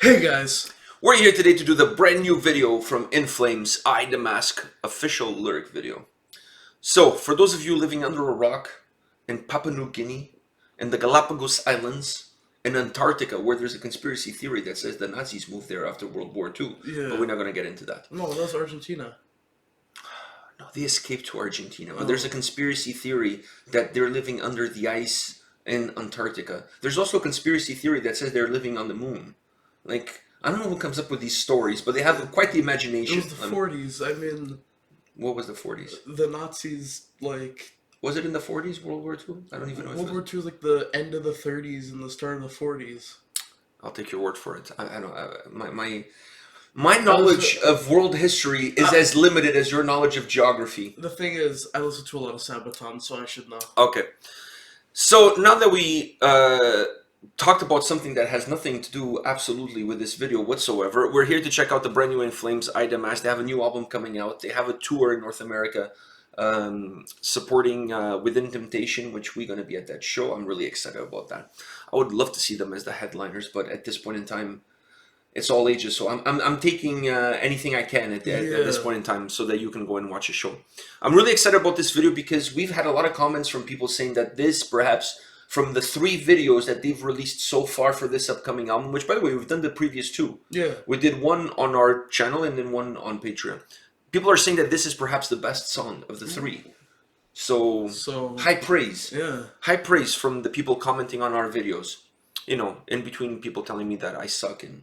Hey guys! We're here today to do the brand new video from In Flames, I the Mask official lyric video. So, for those of you living under a rock in Papua New Guinea, in the Galapagos Islands, in Antarctica, where there's a conspiracy theory that says the Nazis moved there after World War II, but we're not going to get into that. No, that's Argentina. No, they escaped to Argentina. Oh. There's a conspiracy theory that they're living under the ice in Antarctica. There's also a conspiracy theory that says they're living on the moon. Like, I don't know who comes up with these stories, but they have quite the imagination. It was the 40s, I mean... What was the 40s? The Nazis, like... Was it in the 40s, World War II? I don't even know. World War II was like the end of the 30s and the start of the 40s. I'll take your word for it. I don't... My knowledge of world history is as limited as your knowledge of geography. The thing is, I listen to a lot of Sabaton, so I should know. Okay. So, now that we... talked about something that has nothing to do absolutely with this video whatsoever. We're here to check out the brand new In Flames, I the Mask. They have a new album coming out. They have a tour in North America supporting Within Temptation, which we're going to be at that show. I'm really excited about that. I would love to see them as the headliners, but at this point in time, it's all ages. So I'm taking anything I can at this point in time so that you can go and watch a show. I'm really excited about this video because we've had a lot of comments from people saying that this perhaps... from the 3 videos that they've released so far for this upcoming album, which, by the way, we've done the previous 2. Yeah. We did one on our channel and then one on Patreon. People are saying that this is perhaps the best song of the 3. So high praise. Yeah. High praise from the people commenting on our videos. You know, in between people telling me that I suck and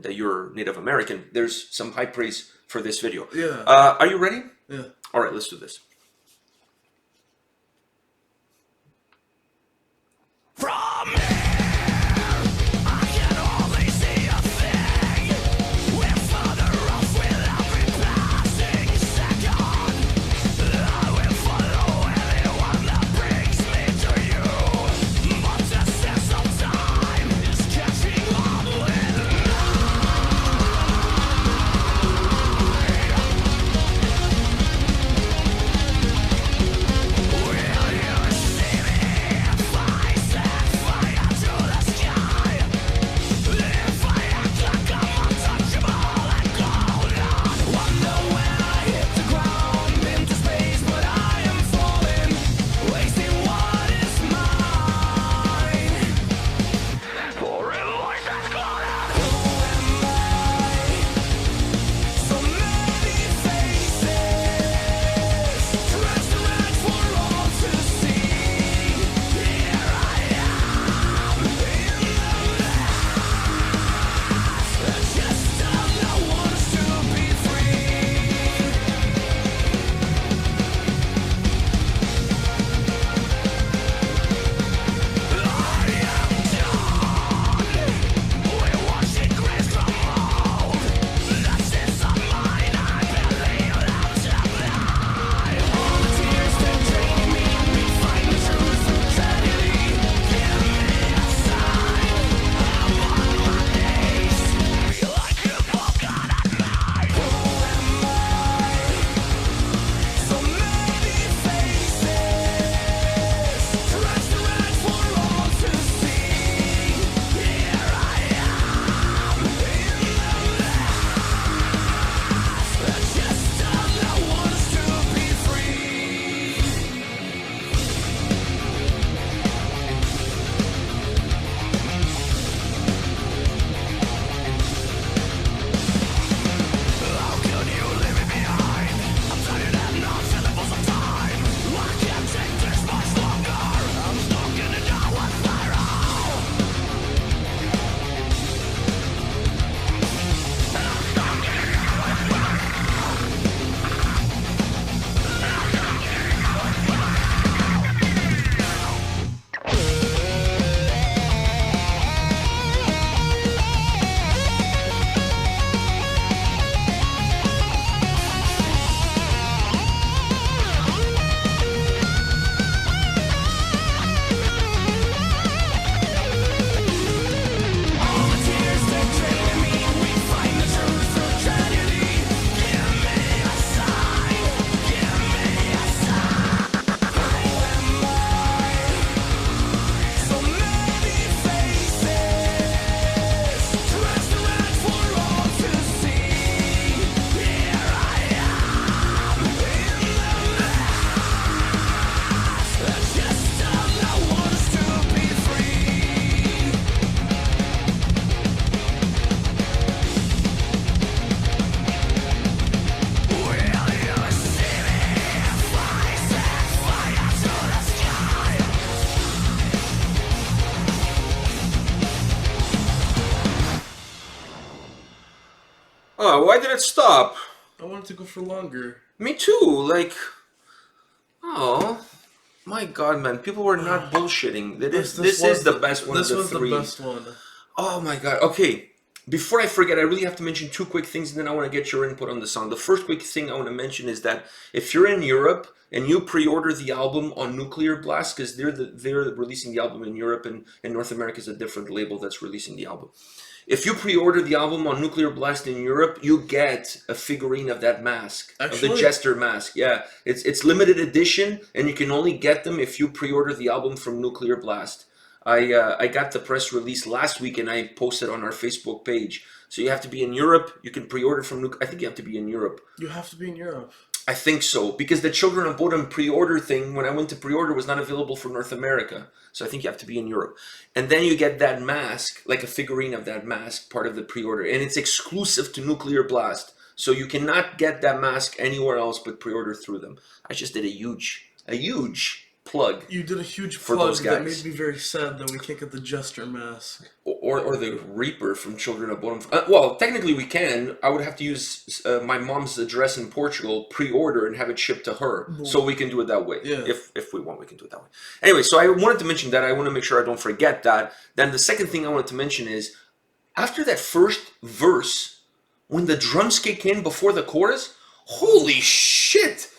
that you're Native American, there's some high praise for this video. Yeah. Are you ready? Yeah. All right, let's do this. From here, I can only see a thing. We're further off with every passing second. I will follow anyone that brings me to you. But the sense of time is catching up with me. why did it stop? I wanted to go for longer. Me too. Like, oh my God, man! People were not bullshitting. This is the best one of the three. This was the best one. Oh my God. Okay. Before I forget, I really have to mention two quick things, and then I want to get your input on the song. The first quick thing I want to mention is that if you're in Europe and you pre-order the album on Nuclear Blast, because they're releasing the album in Europe, and North America is a different label that's releasing the album. If you pre-order the album on Nuclear Blast in Europe, you get a figurine of that mask, of the Jester mask. Yeah, it's limited edition, and you can only get them if you pre-order the album from Nuclear Blast. I got the press release last week, and I posted on our Facebook page. So you have to be in Europe. You can pre-order from I think you have to be in Europe. You have to be in Europe. I think so, because the Children of Bodom pre-order thing, when I went to pre-order, was not available for North America. So I think you have to be in Europe. And then you get that mask, like a figurine of that mask, part of the pre-order. And it's exclusive to Nuclear Blast. So you cannot get that mask anywhere else but pre-order through them. I just did a huge plug. You did a huge for plug those guys. that made me very sad that we can't get the Jester mask. Or the Reaper from Children of Bodom. Well, technically we can. I would have to use my mom's address in Portugal, pre-order, and have it shipped to her. So we can do it that way. Yeah. If we want, we can do it that way. Anyway, so I wanted to mention that. I want to make sure I don't forget that. Then the second thing I wanted to mention is, after that first verse, when the drums kick in before the chorus, holy shit!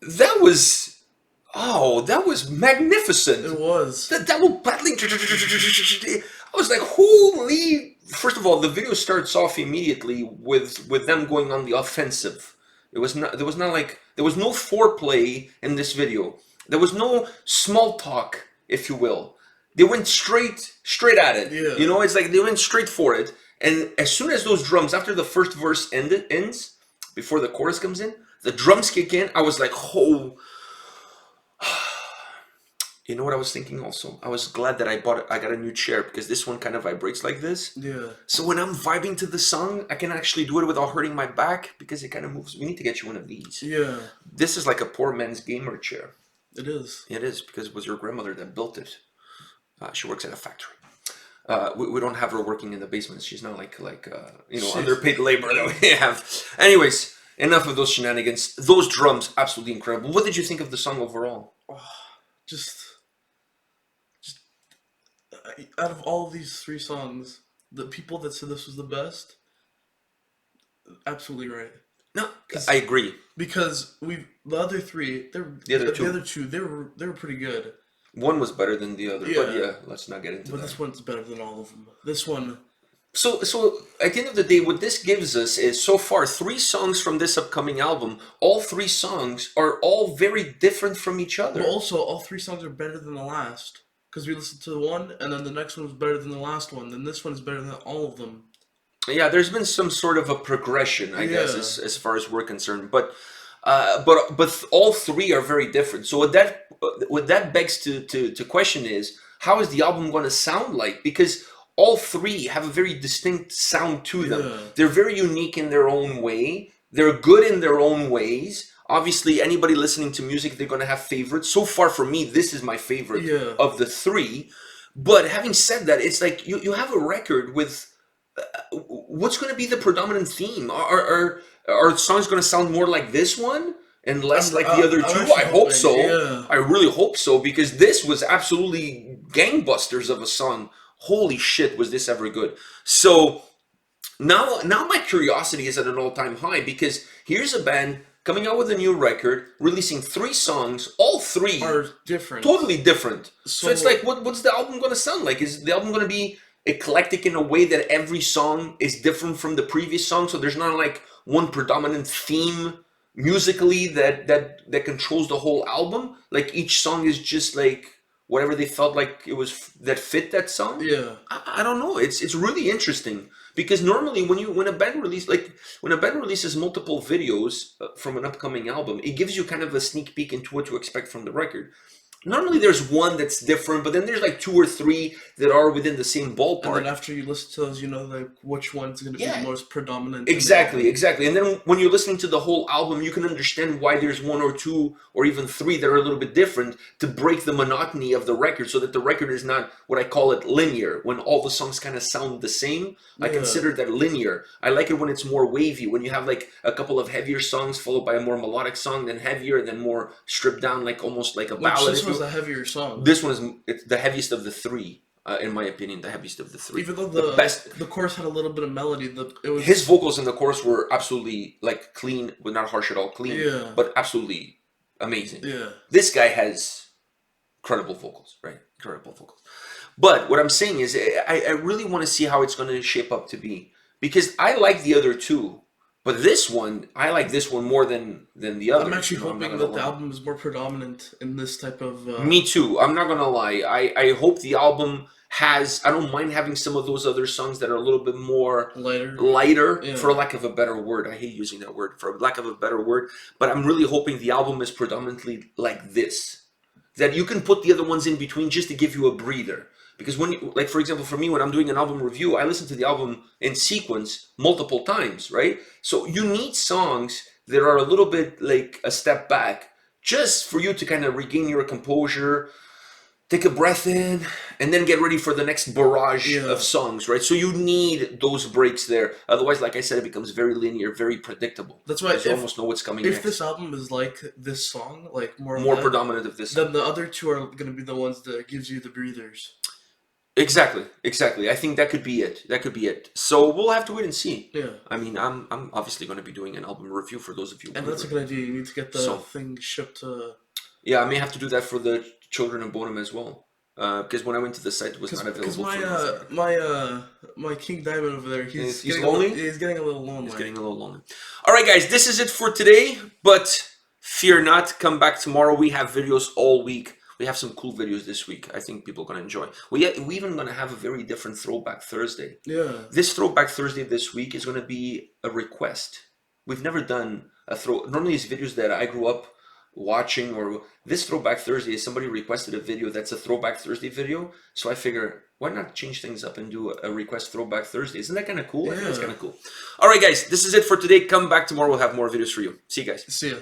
That was... Oh, that was magnificent. It was. That was battling. I was like, holy... First of all, the video starts off immediately with them going on the offensive. There was no foreplay in this video. There was no small talk, if you will. They went straight at it. Yeah. You know, it's like they went straight for it. And as soon as those drums, after the first verse ends, before the chorus comes in, the drums kick in, I was like, oh... You know what I was thinking also? I was glad that I got a new chair, because this one kind of vibrates like this. Yeah. So when I'm vibing to the song, I can actually do it without hurting my back, because it kind of moves. We need to get you one of these. Yeah. This is like a poor man's gamer chair. It is. It is, because it was your grandmother that built it. She works at a factory. We don't have her working in the basement. She's not like underpaid labor that we have. Anyways, enough of those shenanigans. Those drums, absolutely incredible. What did you think of the song overall? Just out of all of these three songs, the people that said this was the best, absolutely right. No, I agree. Because the other three, the other two, they were pretty good. One was better than the other, but yeah, let's not get into that. But this one's better than all of them. This one. So at the end of the day, what this gives us is, so far, 3 songs from this upcoming album. All 3 songs are all very different from each other. But also, all 3 songs are better than the last. Because we listened to the one, and then the next one was better than the last one. Then this one is better than all of them. Yeah, there's been some sort of a progression, I guess, as far as we're concerned. But all 3 are very different. So what that begs to question is, how is the album going to sound like? Because all 3 have a very distinct sound to them. Yeah. They're very unique in their own way. They're good in their own ways. Obviously, anybody listening to music, they're going to have favorites. So far, for me, this is my favorite of the 3. But having said that, it's like you have a record with... what's going to be the predominant theme? Are songs going to sound more like this one and less like the other 2? I hope so. Yeah. I really hope so, because this was absolutely gangbusters of a song. Holy shit, was this ever good. So now my curiosity is at an all-time high, because here's a band coming out with a new record, releasing 3 songs. All 3 are different. Totally different. So it's like, what's the album going to sound like? Is the album going to be eclectic in a way that every song is different from the previous song? So there's not like one predominant theme musically that controls the whole album? Like each song is just like whatever they felt like it was that fit that song? Yeah. I don't know. It's really interesting, because normally when a band releases multiple videos from an upcoming album, it gives you kind of a sneak peek into what to expect from the record. normally there's one that's different, but then there's like 2 or 3 that are within the same ballpark. And then after you listen to those, you know, like which one's going to be the most predominant. Exactly. And then when you're listening to the whole album, you can understand why there's 1 or 2 or even 3 that are a little bit different to break the monotony of the record, so that the record is not what I call it linear, when all the songs kind of sound the same. I consider that linear. I like it when it's more wavy, when you have like a couple of heavier songs followed by a more melodic song, then heavier, then more stripped down, like almost like a ballad. This was a heavier song. This one it's the heaviest of the 3. In my opinion, the heaviest of the 3. Even though the chorus had a little bit of melody, his vocals in the chorus were absolutely like clean, but not harsh at all. Clean, but absolutely amazing. Yeah, this guy has incredible vocals, right? Incredible vocals. But what I'm saying is, I really want to see how it's going to shape up to be, because I like the other 2. But this one, I like this one more than the other. I'm actually hoping that the album is more predominant in this type of... Me too. I'm not going to lie. I hope the album has... I don't mind having some of those other songs that are a little bit more... Lighter, for lack of a better word. I hate using that word, for lack of a better word. But I'm really hoping the album is predominantly like this. That you can put the other ones in between just to give you a breather. Because when you, like for example, for me, when I'm doing an album review, I listen to the album in sequence multiple times, right? So you need songs that are a little bit like a step back, just for you to kind of regain your composure, take a breath in, and then get ready for the next barrage of songs, right? So you need those breaks there. Otherwise, like I said, it becomes very linear, very predictable. That's why you almost know what's coming next. If this album is like this song, like more predominant of this, then the other 2 are going to be the ones that gives you the breathers. Exactly. I think that could be it. So we'll have to wait and see. Yeah. I mean, I'm obviously going to be doing an album review for those of you. And that's a good idea. You need to get the thing shipped to... Yeah, I may have to do that for the children of Bodom as well. Because when I went to the site, it was not available. Because my King Diamond over there, he's lonely. He's getting a little lonely. All right, guys, this is it for today. But fear not, come back tomorrow. We have videos all week. We have some cool videos this week. I think people are going to enjoy. We even going to have a very different Throwback Thursday. Yeah. This Throwback Thursday this week is going to be a request. We've never done normally it's videos that I grew up watching, or this Throwback Thursday is somebody requested a video that's a Throwback Thursday video. So I figure, why not change things up and do a request Throwback Thursday? Isn't that kind of cool? Yeah. I think it's kind of cool. All right, guys, this is it for today. Come back tomorrow. We'll have more videos for you. See you guys. See ya.